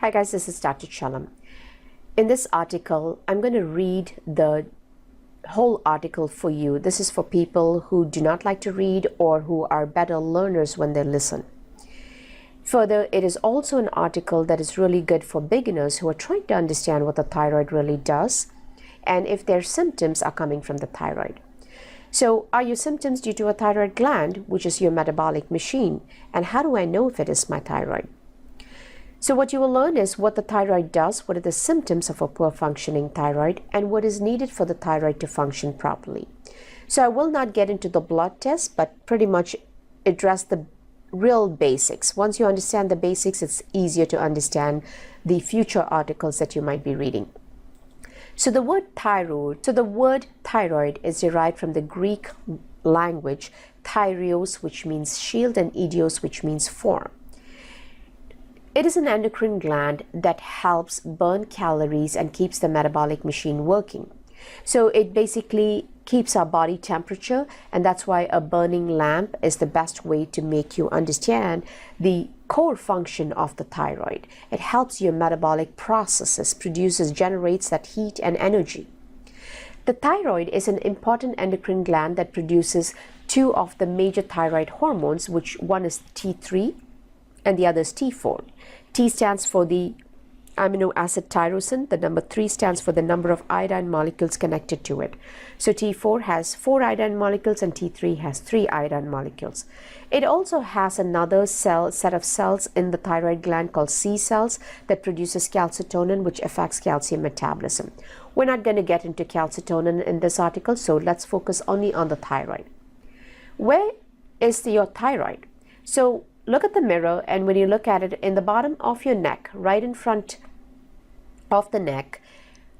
Hi guys, this is Dr. Chellam. In this article, I'm going to read the whole article for you. This is for people who do not like to read or who are better learners when they listen. Further, it is also an article that is really good for beginners who are trying to understand what the thyroid really does and if their symptoms are coming from the thyroid. So, are your symptoms due to a thyroid gland, which is your metabolic machine? And how do I know if it is my thyroid? So what you will learn is what the thyroid does, what are the symptoms of a poor functioning thyroid, and what is needed for the thyroid to function properly. So I will not get into the blood test, but pretty much address the real basics. Once you understand the basics, it's easier to understand the future articles that you might be reading. So the word thyroid is derived from the Greek language thyrios, which means shield, and idios, which means form. It is an endocrine gland that helps burn calories and keeps the metabolic machine working. So it basically keeps our body temperature, and that's why a burning lamp is the best way to make you understand the core function of the thyroid. It helps your metabolic processes, generates that heat and energy. The thyroid is an important endocrine gland that produces two of the major thyroid hormones, which one is T3 and the other is T4. T stands for the amino acid tyrosine. The number 3 stands for the number of iodine molecules connected to it. So T4 has 4 iodine molecules and T3 has 3 iodine molecules. It also has another set of cells in the thyroid gland called C cells that produces calcitonin, which affects calcium metabolism. We're not going to get into calcitonin in this article, so let's focus only on the thyroid. Where is your thyroid? So look at the mirror, and when you look at it, in the bottom of your neck, right in front of the neck,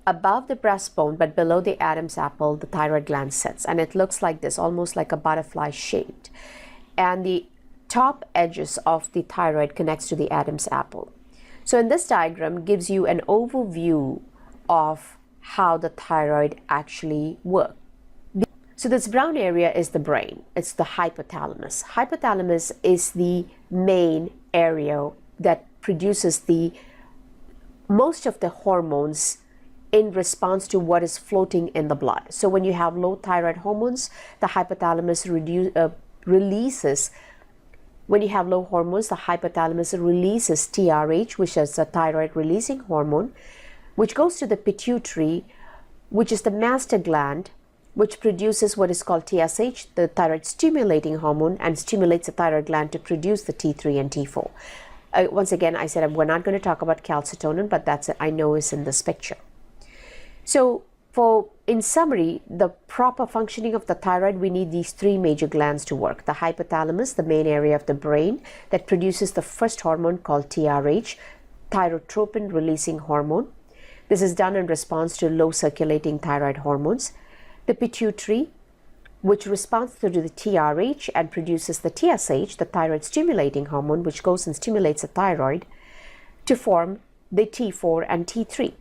above the breastbone but below the Adam's apple, the thyroid gland sits, and it looks like this, almost like a butterfly shaped. And the top edges of the thyroid connects to the Adam's apple. So in this diagram gives you an overview of how the thyroid actually works. So this brown area is the brain. It's the hypothalamus. Hypothalamus is the main area that produces most of the hormones in response to what is floating in the blood. So when you have low thyroid hormones, the hypothalamus releases. When you have low hormones, the hypothalamus releases TRH, which is a thyroid releasing hormone, which goes to the pituitary, which is the master gland, which produces what is called TSH, the thyroid stimulating hormone, and stimulates the thyroid gland to produce the T3 and T4. Once again, I said we're not going to talk about calcitonin, but that's I know is in this picture. So in summary, the proper functioning of the thyroid, we need these 3 major glands to work. The hypothalamus, the main area of the brain that produces the first hormone called TRH, thyrotropin releasing hormone. This is done in response to low circulating thyroid hormones. The pituitary, which responds to the TRH and produces the TSH, the thyroid stimulating hormone, which goes and stimulates the thyroid to form the T4 and T3.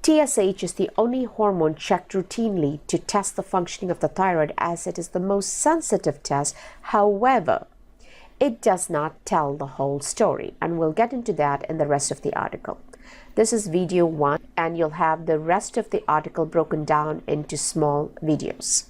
TSH is the only hormone checked routinely to test the functioning of the thyroid, as it is the most sensitive test. However, it does not tell the whole story, and we'll get into that in the rest of the article. This is video 1, and you'll have the rest of the article broken down into small videos.